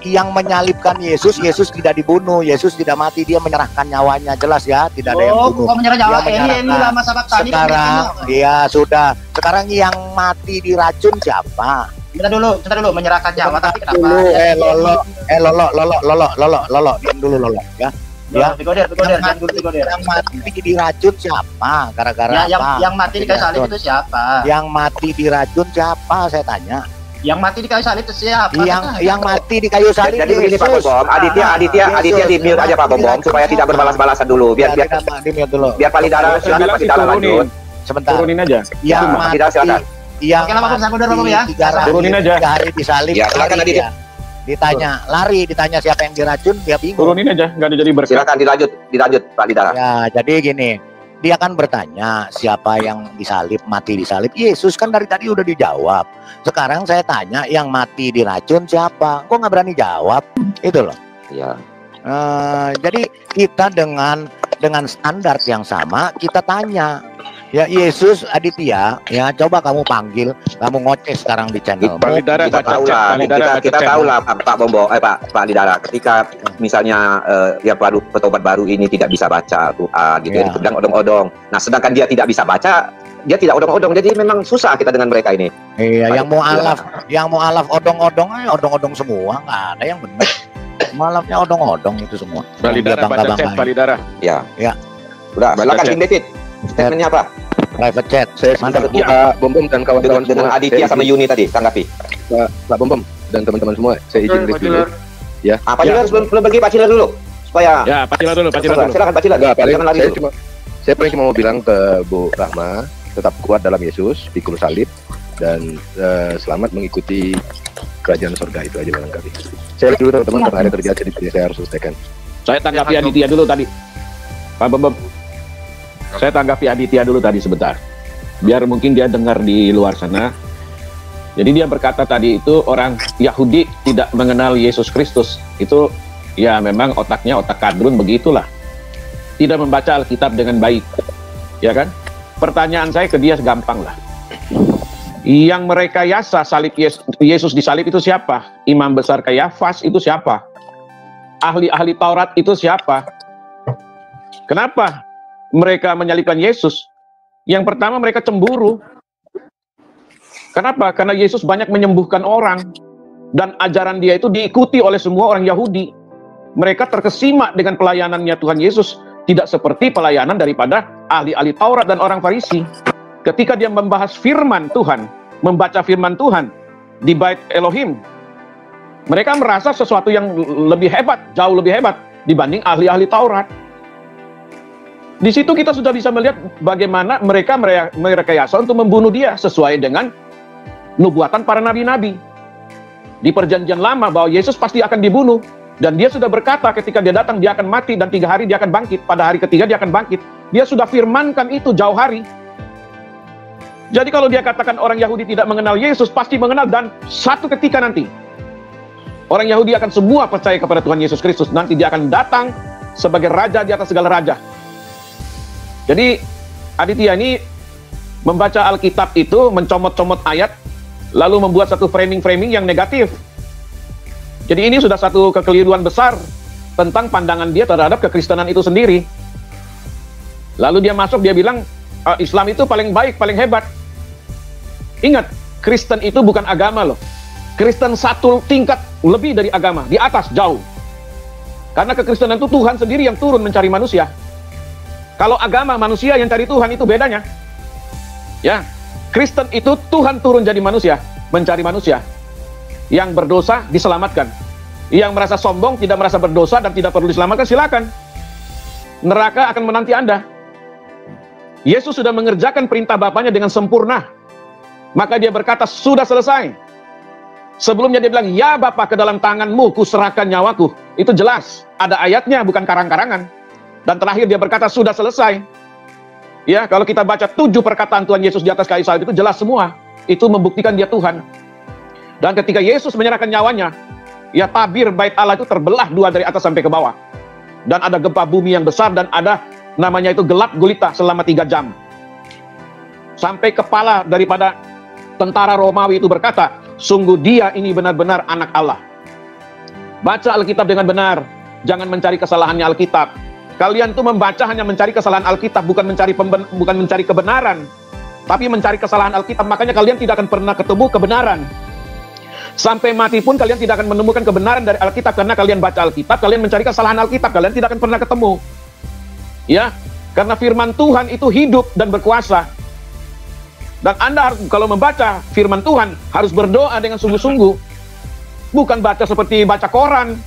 yang menyalibkan Yesus tidak dibunuh, Yesus tidak mati, dia menyerahkan nyawanya, jelas ya, tidak ada yang bunuh. Oh, menyerah nyawa. Ini lama sahabat tadi. Sekarang, iya sudah. Sekarang yang mati diracun siapa? Bentar dulu, menyerahkan nyawa tapi kenapa? Lolo, diam dulu Lolo ya. Ya, Bigoder, yang mati diracun siapa? Gara-gara apa? Yang mati di kayu salib itu siapa? Yang mati diracun siapa? Saya tanya. Yang mati di kayu salib itu siapa? Yang mati di kayu salib. Jadi begini Pak Bombom, Aditya di mute aja Pak Bombom supaya tidak berbalas-balasan dulu. Biar di mute dulu. Biar Pak Lidara silakan Pak Lidara lanjut. Sebentar. Turunin aja. Yang mati. Yang turunin aja. 3 hari disalib. Ya, silakan Aditya. Ditanya siapa yang diracun, dia bingung. Turunin aja, nggak ada jadi berkat. Silakan dilanjut Pak Lidara. Ya, jadi gini, dia kan bertanya siapa yang disalib, mati disalib. Yesus kan dari tadi udah dijawab. Sekarang saya tanya yang mati diracun siapa? Kok nggak berani jawab? Itu loh. Iya. Jadi kita dengan standar yang sama kita tanya. Ya Yesus Aditya, ya coba kamu panggil, kamu ngoceh sekarang di channel. Kita tahu lah Pak Bombo, Pak Lidara, ketika misalnya yang baru petobat baru ini tidak bisa baca Al-Quran gitu, ya. Sedang odong-odong. Nah, sedangkan dia tidak bisa baca, dia tidak odong-odong, jadi memang susah kita dengan mereka ini. Iya, yang mau alaf odong-odong, odong-odong semua, nggak ada yang benar. Malafnya odong-odong itu semua. Pak Lidara baca chat, Pak Lidara. Ya. Ya. Udah, silakan King David. Statementnya apa? Private chat. Saya mantap. Pak Bombom dan kawan-kawan dengan Aditya sama Yuni tadi, tanggapi. Pak Bombom dan teman-teman semua, saya izin brief dulu. Ya. Pak Ciler sebelum pergi Pak Ciler dulu supaya. Ya, Pak Ciler dulu. Silakan Pak Ciler. Jangan lari dulu. Saya paling cuma mau bilang ke Bu Rahma, tetap kuat dalam Yesus, pikul salib dan selamat mengikuti kerajaan surga, itu aja barangkali. Saya lihat dulu teman-teman karena ada terjadi jadi saya harus selesaikan. Saya tanggapi Aditya dulu tadi. Pak Bombom. Saya tanggapi Aditya dulu tadi sebentar. Biar mungkin dia dengar di luar sana. Jadi dia berkata tadi itu orang Yahudi tidak mengenal Yesus Kristus. Itu ya memang otaknya otak kadrun begitulah. Tidak membaca Alkitab dengan baik. Ya kan? Pertanyaan saya ke dia gampang lah. Yang merekayasa salib Yesus disalib itu siapa? Imam besar Kayafas itu siapa? Ahli-ahli Taurat itu siapa? Kenapa mereka menyalibkan Yesus? Yang pertama mereka cemburu. Kenapa? Karena Yesus banyak menyembuhkan orang dan ajaran dia itu diikuti oleh semua orang Yahudi. Mereka terkesima dengan pelayanannya Tuhan Yesus, tidak seperti pelayanan daripada ahli-ahli Taurat dan orang Farisi. Ketika dia membahas firman Tuhan, membaca firman Tuhan di Bait Elohim, mereka merasa sesuatu yang lebih hebat, jauh lebih hebat dibanding ahli-ahli Taurat. Di situ kita sudah bisa melihat bagaimana mereka merekayasa untuk membunuh dia sesuai dengan nubuatan para nabi-nabi. Di perjanjian lama bahwa Yesus pasti akan dibunuh. Dan dia sudah berkata ketika dia datang dia akan mati dan 3 hari dia akan bangkit. Pada hari ketiga dia akan bangkit. Dia sudah firmankan itu jauh hari. Jadi kalau dia katakan orang Yahudi tidak mengenal Yesus, pasti mengenal. Dan satu ketika nanti orang Yahudi akan semua percaya kepada Tuhan Yesus Kristus. Nanti dia akan datang sebagai raja di atas segala raja. Jadi Aditya ini membaca Alkitab itu mencomot-comot ayat lalu membuat satu framing-framing yang negatif. Jadi ini sudah satu kekeliruan besar tentang pandangan dia terhadap kekristenan itu sendiri. Lalu dia masuk, dia bilang Islam itu paling baik, paling hebat. Ingat, Kristen itu bukan agama loh. Kristen satu tingkat lebih dari agama, di atas jauh. Karena kekristenan itu Tuhan sendiri yang turun mencari manusia. Kalau agama manusia yang cari Tuhan itu bedanya. Ya, Kristen itu Tuhan turun jadi manusia, mencari manusia. Yang berdosa diselamatkan. Yang merasa sombong, tidak merasa berdosa dan tidak perlu diselamatkan, silakan. Neraka akan menanti Anda. Yesus sudah mengerjakan perintah Bapaknya dengan sempurna. Maka dia berkata, sudah selesai. Sebelumnya dia bilang, ya Bapa, ke dalam tanganmu kuserahkan nyawaku. Itu jelas, ada ayatnya, bukan karang-karangan. Dan terakhir dia berkata, sudah selesai. Ya, kalau kita baca 7 perkataan Tuhan Yesus di atas kayu salib itu jelas semua. Itu membuktikan dia Tuhan. Dan ketika Yesus menyerahkan nyawanya, ya tabir bait Allah itu terbelah dua dari atas sampai ke bawah. Dan ada gempa bumi yang besar dan ada namanya itu gelap gulita selama 3 jam. Sampai kepala daripada tentara Romawi itu berkata, sungguh dia ini benar-benar anak Allah. Baca Alkitab dengan benar, jangan mencari kesalahannya Alkitab. Kalian tuh membaca hanya mencari kesalahan Alkitab, bukan mencari kebenaran, tapi mencari kesalahan Alkitab. Makanya kalian tidak akan pernah ketemu kebenaran. Sampai mati pun kalian tidak akan menemukan kebenaran dari Alkitab, karena kalian baca Alkitab, kalian mencari kesalahan Alkitab, kalian tidak akan pernah ketemu. Ya, karena firman Tuhan itu hidup dan berkuasa. Dan Anda kalau membaca firman Tuhan harus berdoa dengan sungguh-sungguh. Bukan baca seperti baca koran.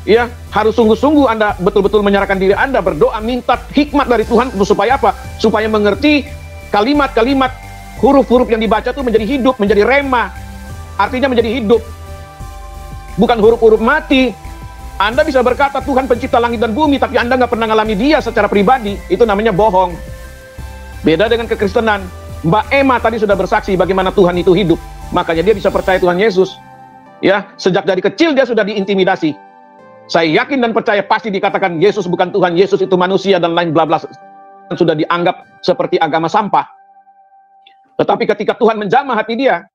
Ya, harus sungguh-sungguh Anda betul-betul menyerahkan diri Anda, berdoa minta hikmat dari Tuhan supaya apa? Supaya mengerti kalimat-kalimat, huruf-huruf yang dibaca itu menjadi hidup, menjadi rema. Artinya menjadi hidup, bukan huruf-huruf mati. Anda bisa berkata Tuhan pencipta langit dan bumi, tapi Anda nggak pernah ngalami dia secara pribadi. Itu namanya bohong. Beda dengan kekristenan. Mbak Emma tadi sudah bersaksi bagaimana Tuhan itu hidup, makanya dia bisa percaya Tuhan Yesus. Ya, sejak dari kecil dia sudah diintimidasi. Saya yakin dan percaya pasti dikatakan Yesus bukan Tuhan, Yesus itu manusia dan lain bla bla. Sudah dianggap seperti agama sampah. Tetapi ketika Tuhan menjamah hati dia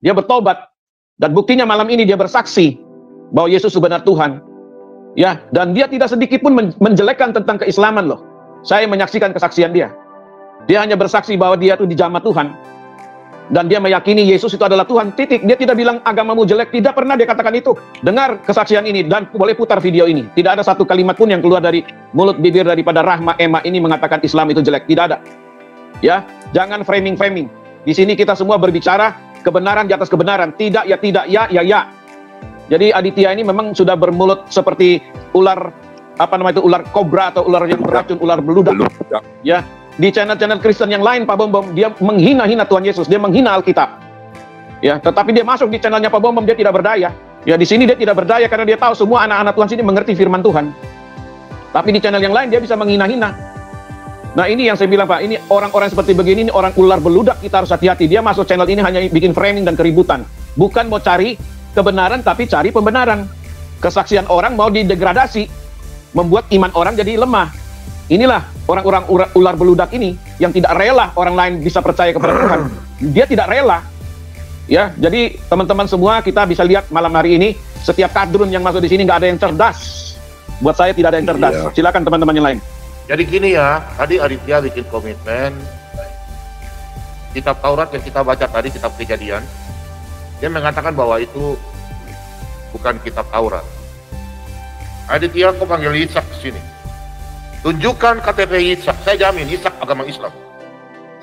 bertobat. Dan buktinya malam ini dia bersaksi bahwa Yesus benar Tuhan. Ya, dan dia tidak sedikit pun menjelekkan tentang keislaman loh. Saya menyaksikan kesaksian dia. Dia hanya bersaksi bahwa dia itu dijamah Tuhan. Dan dia meyakini Yesus itu adalah Tuhan, titik. Dia tidak bilang agamamu jelek, tidak pernah dia katakan itu. Dengar kesaksian ini dan boleh putar video ini. Tidak ada satu kalimat pun yang keluar dari mulut bibir daripada Rahma Emma ini mengatakan Islam itu jelek, tidak ada. Ya, jangan framing-framing. Di sini kita semua berbicara kebenaran di atas kebenaran, tidak ya tidak, ya ya ya. Jadi Aditya ini memang sudah bermulut seperti ular, apa namanya itu, ular kobra atau ular yang beracun, ular beludak. Ya, di channel-channel Kristen yang lain Pak Bom dia menghina-hina Tuhan Yesus, dia menghina Alkitab. Ya, tetapi dia masuk di channelnya Pak Bom dia tidak berdaya. Ya, di sini dia tidak berdaya karena dia tahu semua anak-anak Tuhan sini mengerti firman Tuhan. Tapi di channel yang lain dia bisa menghina-hina. Nah, ini yang saya bilang Pak, ini orang-orang seperti begini, ini orang ular beludak, kita harus hati-hati. Dia masuk channel ini hanya bikin framing dan keributan. Bukan mau cari kebenaran, tapi cari pembenaran. Kesaksian orang mau didegradasi, membuat iman orang jadi lemah. Inilah orang-orang ular beludak ini, yang tidak rela orang lain bisa percaya kepada Tuhan. Dia tidak rela. Ya, jadi teman-teman semua kita bisa lihat malam hari ini, setiap kadrun yang masuk di sini nggak ada yang cerdas. Buat saya tidak ada yang cerdas. Silakan teman-teman yang lain. Jadi gini ya, tadi Aditya bikin komitmen, kitab Taurat yang kita baca tadi, kitab Kejadian, dia mengatakan bahwa itu bukan kitab Taurat. Aditya, kau panggil Ishak ke sini. Tunjukkan KTP Ishak, saya jamin Ishak agama Islam.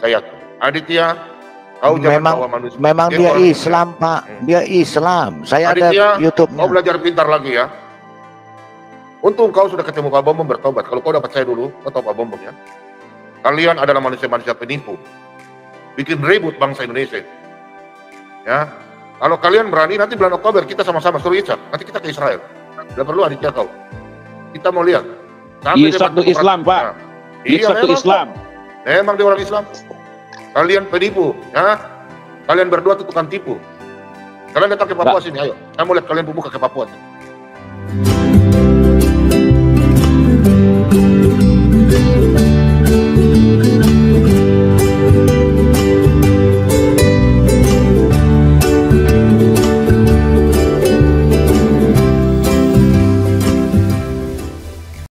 Saya yakin. Aditya, kau jangan bawa manusia. Memang dia Islam Pak, dia Islam. Saya Aditya, ada YouTube-nya. kau belajar pintar lagi ya. Untung kau sudah ketemu Pak Bom bertobat. Kalau kau udah percaya dulu, kau tahu Pak Bom ya. Kalian adalah manusia-manusia penipu, bikin ribut bangsa Indonesia. Ya, kalau kalian berani nanti bulan Oktober kita sama-sama suruh Ishak. Nanti kita ke Israel. Tidak perlu Aditya kau. Kita mau lihat. Ishak itu Islam Pak. Ishak itu Islam. Memang dia orang Islam. Kalian penipu, ya. Kalian berdua itu tukang tipu. Kalian datang ke Papua sini, ayo. Saya mau lihat kalian buka ke Papua.